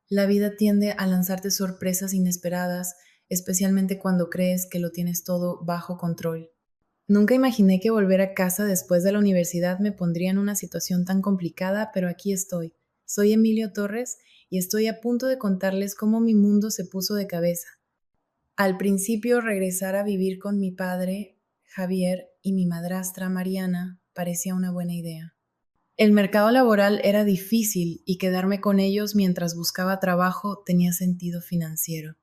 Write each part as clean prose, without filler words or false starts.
La vida tiende a lanzarte sorpresas inesperadas, especialmente cuando crees que lo tienes todo bajo control. Nunca imaginé que volver a casa después de la universidad me pondría en una situación tan complicada, pero aquí estoy. Soy Emilio Torres y estoy a punto de contarles cómo mi mundo se puso de cabeza. Al principio, regresar a vivir con mi padre, Javier, y mi madrastra, Mariana, parecía una buena idea. El mercado laboral era difícil y quedarme con ellos mientras buscaba trabajo tenía sentido financiero.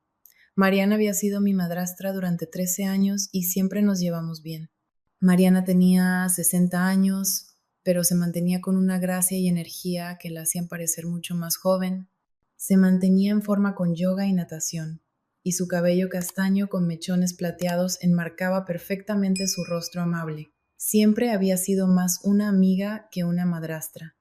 Mariana había sido mi madrastra durante 13 años y siempre nos llevamos bien. Mariana tenía 60 años, pero se mantenía con una gracia y energía que la hacían parecer mucho más joven. Se mantenía en forma con yoga y natación, y su cabello castaño con mechones plateados enmarcaba perfectamente su rostro amable. Siempre había sido más una amiga que una madrastra.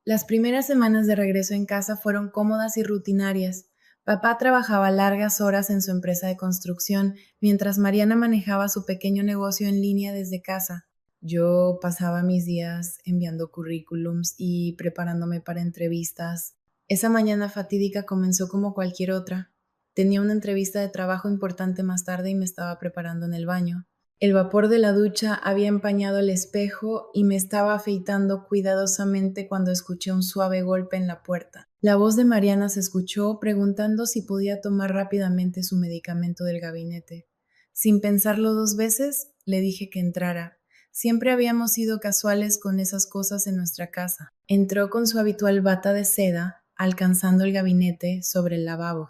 Las primeras semanas de regreso en casa fueron cómodas y rutinarias. Papá trabajaba largas horas en su empresa de construcción, mientras Mariana manejaba su pequeño negocio en línea desde casa. Yo pasaba mis días enviando currículums y preparándome para entrevistas. Esa mañana fatídica comenzó como cualquier otra. Tenía una entrevista de trabajo importante más tarde y me estaba preparando en el baño. El vapor de la ducha había empañado el espejo y me estaba afeitando cuidadosamente cuando escuché un suave golpe en la puerta. La voz de Mariana se escuchó preguntando si podía tomar rápidamente su medicamento del gabinete. Sin pensarlo dos veces, le dije que entrara. Siempre habíamos sido casuales con esas cosas en nuestra casa. Entró con su habitual bata de seda, alcanzando el gabinete sobre el lavabo.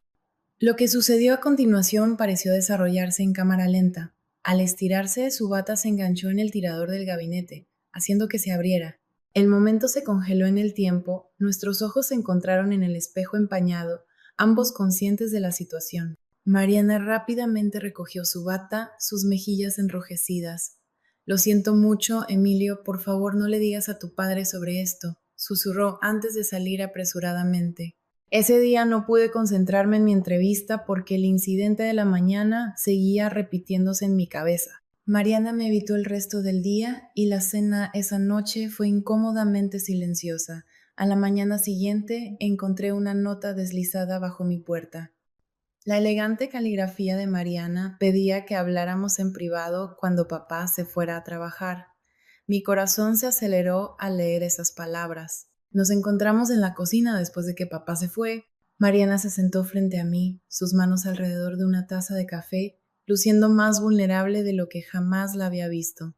Lo que sucedió a continuación pareció desarrollarse en cámara lenta. Al estirarse, su bata se enganchó en el tirador del gabinete, haciendo que se abriera. El momento se congeló en el tiempo, nuestros ojos se encontraron en el espejo empañado, ambos conscientes de la situación. Mariana rápidamente recogió su bata, sus mejillas enrojecidas. Lo siento mucho, Emilio, por favor no le digas a tu padre sobre esto, susurró antes de salir apresuradamente. Ese día no pude concentrarme en mi entrevista porque el incidente de la mañana seguía repitiéndose en mi cabeza. Mariana me evitó el resto del día y la cena esa noche fue incómodamente silenciosa. A la mañana siguiente encontré una nota deslizada bajo mi puerta. La elegante caligrafía de Mariana pedía que habláramos en privado cuando papá se fuera a trabajar. Mi corazón se aceleró al leer esas palabras. Nos encontramos en la cocina después de que papá se fue. Mariana se sentó frente a mí, sus manos alrededor de una taza de café, luciendo más vulnerable de lo que jamás la había visto.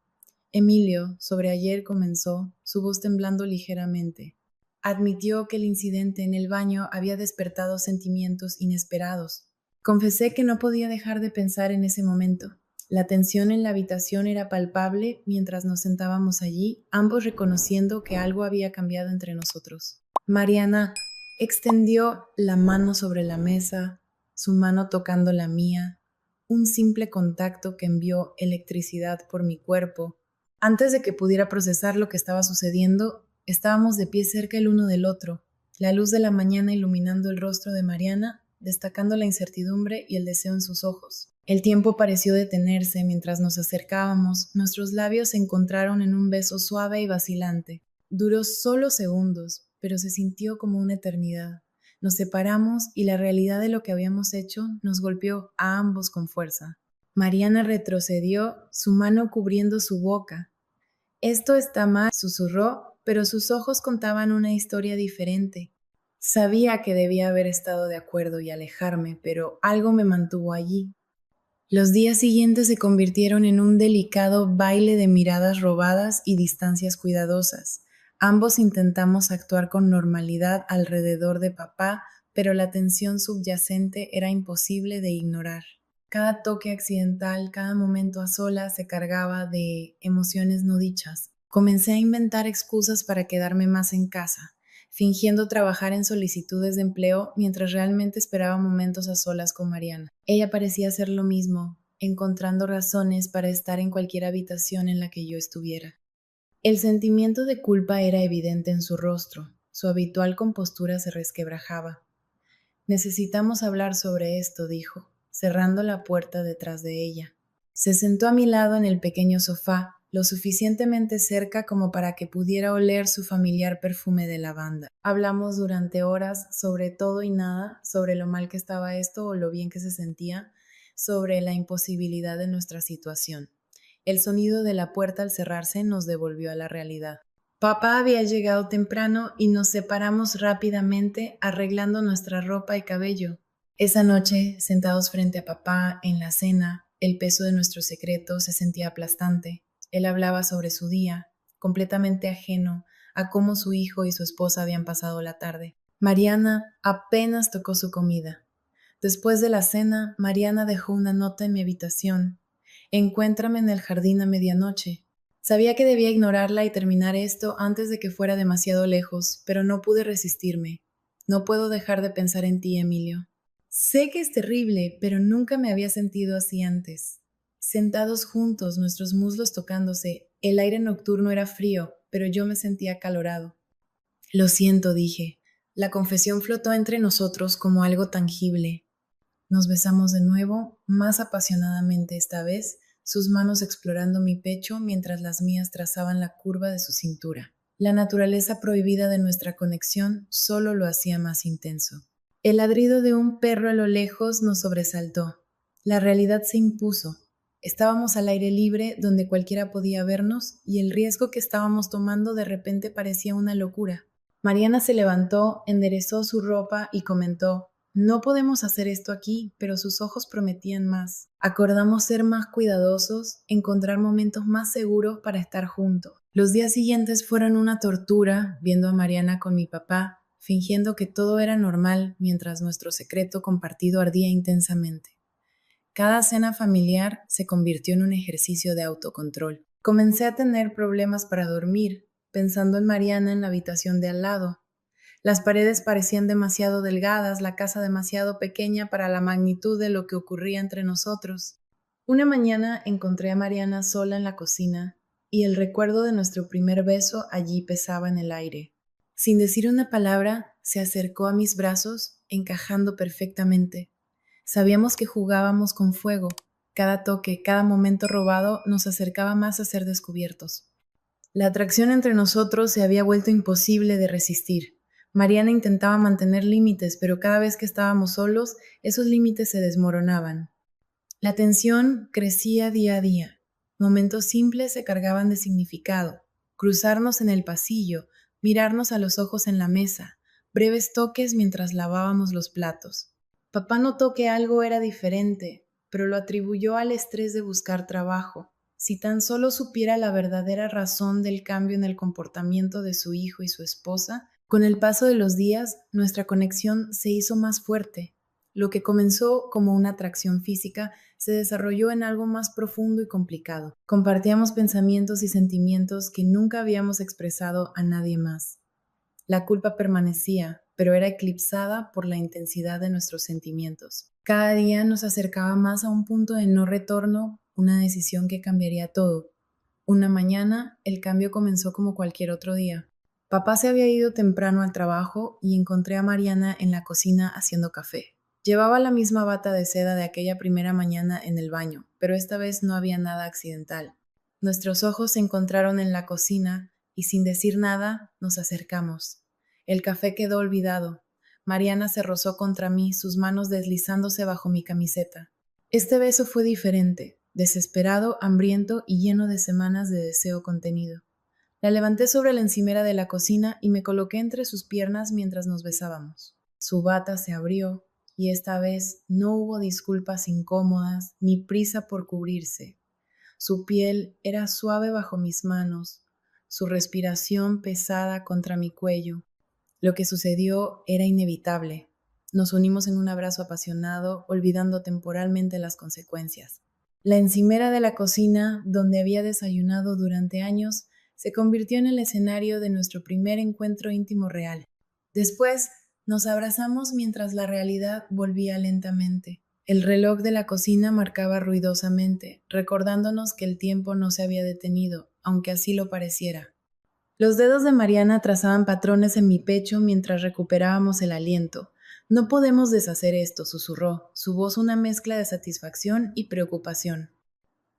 Emilio, sobre ayer comenzó, su voz temblando ligeramente. Admitió que el incidente en el baño había despertado sentimientos inesperados. Confesé que no podía dejar de pensar en ese momento. La tensión en la habitación era palpable mientras nos sentábamos allí, ambos reconociendo que algo había cambiado entre nosotros. Mariana extendió la mano sobre la mesa, su mano tocando la mía, un simple contacto que envió electricidad por mi cuerpo. Antes de que pudiera procesar lo que estaba sucediendo, estábamos de pie cerca el uno del otro, la luz de la mañana iluminando el rostro de Mariana, destacando la incertidumbre y el deseo en sus ojos. El tiempo pareció detenerse mientras nos acercábamos, nuestros labios se encontraron en un beso suave y vacilante. Duró solo segundos, pero se sintió como una eternidad. Nos separamos y la realidad de lo que habíamos hecho nos golpeó a ambos con fuerza. Mariana retrocedió, su mano cubriendo su boca. Esto está mal, susurró, pero sus ojos contaban una historia diferente. Sabía que debía haber estado de acuerdo y alejarme, pero algo me mantuvo allí. Los días siguientes se convirtieron en un delicado baile de miradas robadas y distancias cuidadosas. Ambos intentamos actuar con normalidad alrededor de papá, pero la tensión subyacente era imposible de ignorar. Cada toque accidental, cada momento a solas se cargaba de emociones no dichas. Comencé a inventar excusas para quedarme más en casa, fingiendo trabajar en solicitudes de empleo mientras realmente esperaba momentos a solas con Mariana. Ella parecía hacer lo mismo, encontrando razones para estar en cualquier habitación en la que yo estuviera. El sentimiento de culpa era evidente en su rostro, su habitual compostura se resquebrajaba. Necesitamos hablar sobre esto, dijo, cerrando la puerta detrás de ella. Se sentó a mi lado en el pequeño sofá, lo suficientemente cerca como para que pudiera oler su familiar perfume de lavanda. Hablamos durante horas sobre todo y nada, sobre lo mal que estaba esto o lo bien que se sentía, sobre la imposibilidad de nuestra situación. El sonido de la puerta al cerrarse nos devolvió a la realidad. Papá había llegado temprano y nos separamos rápidamente arreglando nuestra ropa y cabello. Esa noche, sentados frente a papá en la cena, el peso de nuestro secreto se sentía aplastante. Él hablaba sobre su día, completamente ajeno a cómo su hijo y su esposa habían pasado la tarde. Mariana apenas tocó su comida. Después de la cena, Mariana dejó una nota en mi habitación. Encuéntrame en el jardín a medianoche. Sabía que debía ignorarla y terminar esto antes de que fuera demasiado lejos, pero no pude resistirme. No puedo dejar de pensar en ti, Emilio. Sé que es terrible, pero nunca me había sentido así antes. Sentados juntos, nuestros muslos tocándose, el aire nocturno era frío, pero yo me sentía acalorado. Lo siento, dije. La confesión flotó entre nosotros como algo tangible. Nos besamos de nuevo, más apasionadamente esta vez, sus manos explorando mi pecho mientras las mías trazaban la curva de su cintura. La naturaleza prohibida de nuestra conexión solo lo hacía más intenso. El ladrido de un perro a lo lejos nos sobresaltó. La realidad se impuso. Estábamos al aire libre donde cualquiera podía vernos y el riesgo que estábamos tomando de repente parecía una locura. Mariana se levantó, enderezó su ropa y comentó: no podemos hacer esto aquí, pero sus ojos prometían más. Acordamos ser más cuidadosos, encontrar momentos más seguros para estar juntos. Los días siguientes fueron una tortura, viendo a Mariana con mi papá, fingiendo que todo era normal mientras nuestro secreto compartido ardía intensamente. Cada cena familiar se convirtió en un ejercicio de autocontrol. Comencé a tener problemas para dormir, pensando en Mariana en la habitación de al lado. Las paredes parecían demasiado delgadas, la casa demasiado pequeña para la magnitud de lo que ocurría entre nosotros. Una mañana encontré a Mariana sola en la cocina y el recuerdo de nuestro primer beso allí pesaba en el aire. Sin decir una palabra, se acercó a mis brazos, encajando perfectamente. Sabíamos que jugábamos con fuego. Cada toque, cada momento robado nos acercaba más a ser descubiertos. La atracción entre nosotros se había vuelto imposible de resistir. Mariana intentaba mantener límites, pero cada vez que estábamos solos, esos límites se desmoronaban. La tensión crecía día a día. Momentos simples se cargaban de significado. Cruzarnos en el pasillo, mirarnos a los ojos en la mesa, breves toques mientras lavábamos los platos. Papá notó que algo era diferente, pero lo atribuyó al estrés de buscar trabajo. Si tan solo supiera la verdadera razón del cambio en el comportamiento de su hijo y su esposa, con el paso de los días, nuestra conexión se hizo más fuerte. Lo que comenzó como una atracción física se desarrolló en algo más profundo y complicado. Compartíamos pensamientos y sentimientos que nunca habíamos expresado a nadie más. La culpa permanecía, pero era eclipsada por la intensidad de nuestros sentimientos. Cada día nos acercaba más a un punto de no retorno, una decisión que cambiaría todo. Una mañana, el cambio comenzó como cualquier otro día. Papá se había ido temprano al trabajo y encontré a Mariana en la cocina haciendo café. Llevaba la misma bata de seda de aquella primera mañana en el baño, pero esta vez no había nada accidental. Nuestros ojos se encontraron en la cocina y sin decir nada nos acercamos. El café quedó olvidado. Mariana se rozó contra mí, sus manos deslizándose bajo mi camiseta. Este beso fue diferente, desesperado, hambriento y lleno de semanas de deseo contenido. La levanté sobre la encimera de la cocina y me coloqué entre sus piernas mientras nos besábamos. Su bata se abrió y esta vez no hubo disculpas incómodas ni prisa por cubrirse. Su piel era suave bajo mis manos, su respiración pesada contra mi cuello. Lo que sucedió era inevitable. Nos unimos en un abrazo apasionado, olvidando temporalmente las consecuencias. La encimera de la cocina, donde había desayunado durante años, se convirtió en el escenario de nuestro primer encuentro íntimo real. Después, nos abrazamos mientras la realidad volvía lentamente. El reloj de la cocina marcaba ruidosamente, recordándonos que el tiempo no se había detenido, aunque así lo pareciera. Los dedos de Mariana trazaban patrones en mi pecho mientras recuperábamos el aliento. No podemos deshacer esto, susurró, su voz una mezcla de satisfacción y preocupación.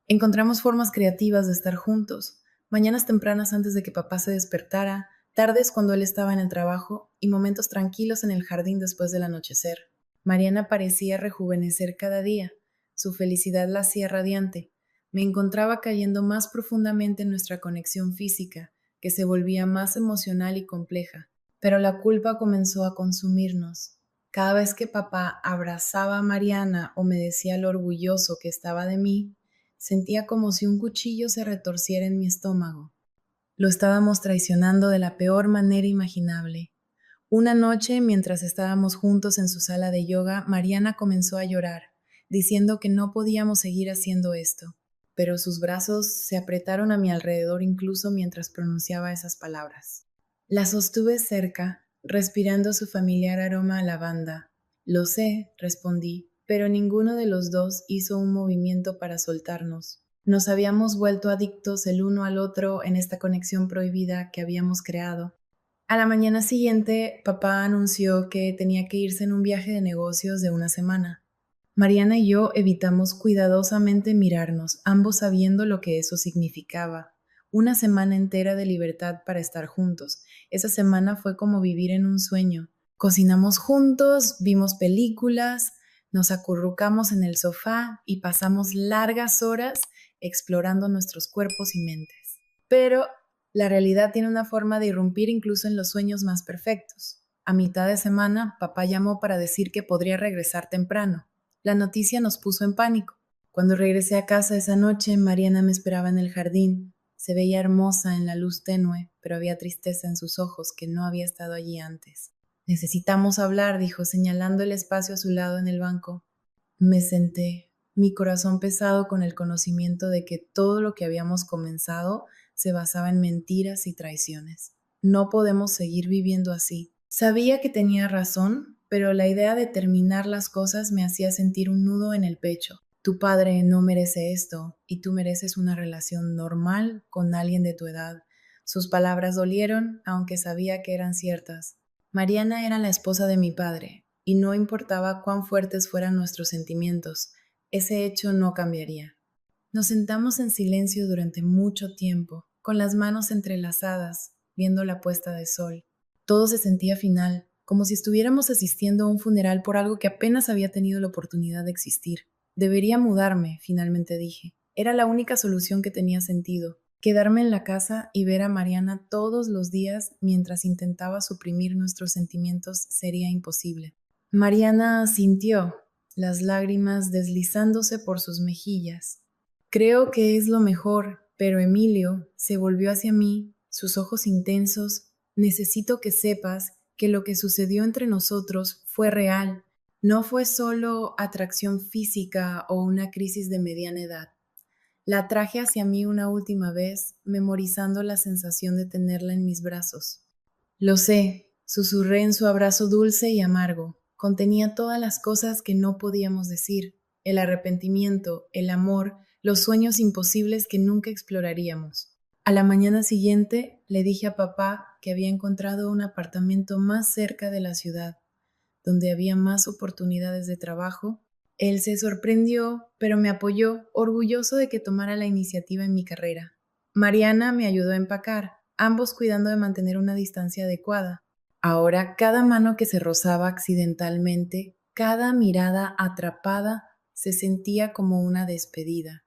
Encontramos formas creativas de estar juntos, mañanas tempranas antes de que papá se despertara, tardes cuando él estaba en el trabajo y momentos tranquilos en el jardín después del anochecer. Mariana parecía rejuvenecer cada día, su felicidad la hacía radiante. Me encontraba cayendo más profundamente en nuestra conexión física, que se volvía más emocional y compleja, pero la culpa comenzó a consumirnos. Cada vez que papá abrazaba a Mariana o me decía lo orgulloso que estaba de mí, sentía como si un cuchillo se retorciera en mi estómago. Lo estábamos traicionando de la peor manera imaginable. Una noche, mientras estábamos juntos en su sala de yoga, Mariana comenzó a llorar, diciendo que no podíamos seguir haciendo esto, pero sus brazos se apretaron a mi alrededor incluso mientras pronunciaba esas palabras. La sostuve cerca, respirando su familiar aroma a lavanda. Lo sé, respondí, pero ninguno de los dos hizo un movimiento para soltarnos. Nos habíamos vuelto adictos el uno al otro en esta conexión prohibida que habíamos creado. A la mañana siguiente, papá anunció que tenía que irse en un viaje de negocios de una semana. Mariana y yo evitamos cuidadosamente mirarnos, ambos sabiendo lo que eso significaba. Una semana entera de libertad para estar juntos. Esa semana fue como vivir en un sueño. Cocinamos juntos, vimos películas, nos acurrucamos en el sofá y pasamos largas horas explorando nuestros cuerpos y mentes. Pero la realidad tiene una forma de irrumpir incluso en los sueños más perfectos. A mitad de semana, papá llamó para decir que podría regresar temprano. La noticia nos puso en pánico. Cuando regresé a casa esa noche, Mariana me esperaba en el jardín. Se veía hermosa en la luz tenue, pero había tristeza en sus ojos que no había estado allí antes. Necesitamos hablar, dijo, señalando el espacio a su lado en el banco. Me senté, mi corazón pesado con el conocimiento de que todo lo que habíamos comenzado se basaba en mentiras y traiciones. No podemos seguir viviendo así. Sabía que tenía razón, pero la idea de terminar las cosas me hacía sentir un nudo en el pecho. Tu padre no merece esto y tú mereces una relación normal con alguien de tu edad. Sus palabras dolieron, aunque sabía que eran ciertas. Mariana era la esposa de mi padre, y no importaba cuán fuertes fueran nuestros sentimientos, ese hecho no cambiaría. Nos sentamos en silencio durante mucho tiempo, con las manos entrelazadas, viendo la puesta de sol. Todo se sentía final, como si estuviéramos asistiendo a un funeral por algo que apenas había tenido la oportunidad de existir. Debería mudarme, finalmente dije. Era la única solución que tenía sentido. Quedarme en la casa y ver a Mariana todos los días mientras intentaba suprimir nuestros sentimientos sería imposible. Mariana sintió, las lágrimas deslizándose por sus mejillas. Creo que es lo mejor, pero Emilio se volvió hacia mí, sus ojos intensos. Necesito que sepas que lo que sucedió entre nosotros fue real. No fue solo atracción física o una crisis de mediana edad. La traje hacia mí una última vez, memorizando la sensación de tenerla en mis brazos. Lo sé, susurré en su abrazo dulce y amargo. Contenía todas las cosas que no podíamos decir, el arrepentimiento, el amor, los sueños imposibles que nunca exploraríamos. A la mañana siguiente le dije a papá que había encontrado un apartamento más cerca de la ciudad, donde había más oportunidades de trabajo. Él se sorprendió, pero me apoyó, orgulloso de que tomara la iniciativa en mi carrera. Mariana me ayudó a empacar, ambos cuidando de mantener una distancia adecuada. Ahora, cada mano que se rozaba accidentalmente, cada mirada atrapada, se sentía como una despedida.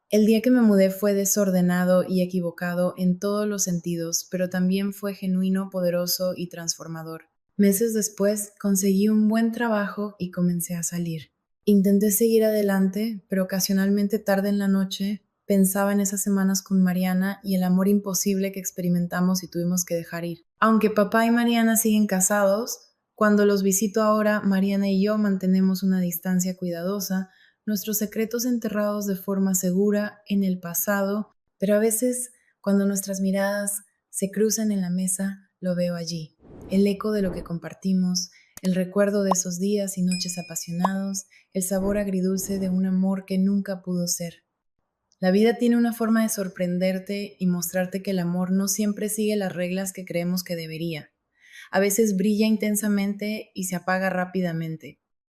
El día que me mudé fue desordenado y equivocado en todos los sentidos, pero también fue genuino, poderoso y transformador. Meses después conseguí un buen trabajo y comencé a salir. Intenté seguir adelante, pero ocasionalmente tarde en la noche pensaba en esas semanas con Mariana y el amor imposible que experimentamos y tuvimos que dejar ir. Aunque papá y Mariana siguen casados, cuando los visito ahora, Mariana y yo mantenemos una distancia cuidadosa, nuestros secretos enterrados de forma segura en el pasado, pero a veces, cuando nuestras miradas se cruzan en la mesa, lo veo allí, el eco de lo que compartimos, el recuerdo de esos días y noches apasionados, el sabor agridulce de un amor que nunca pudo ser. La vida tiene una forma de sorprenderte y mostrarte que el amor no siempre sigue las reglas que creemos que debería. A veces brilla intensamente y se apaga rápidamente.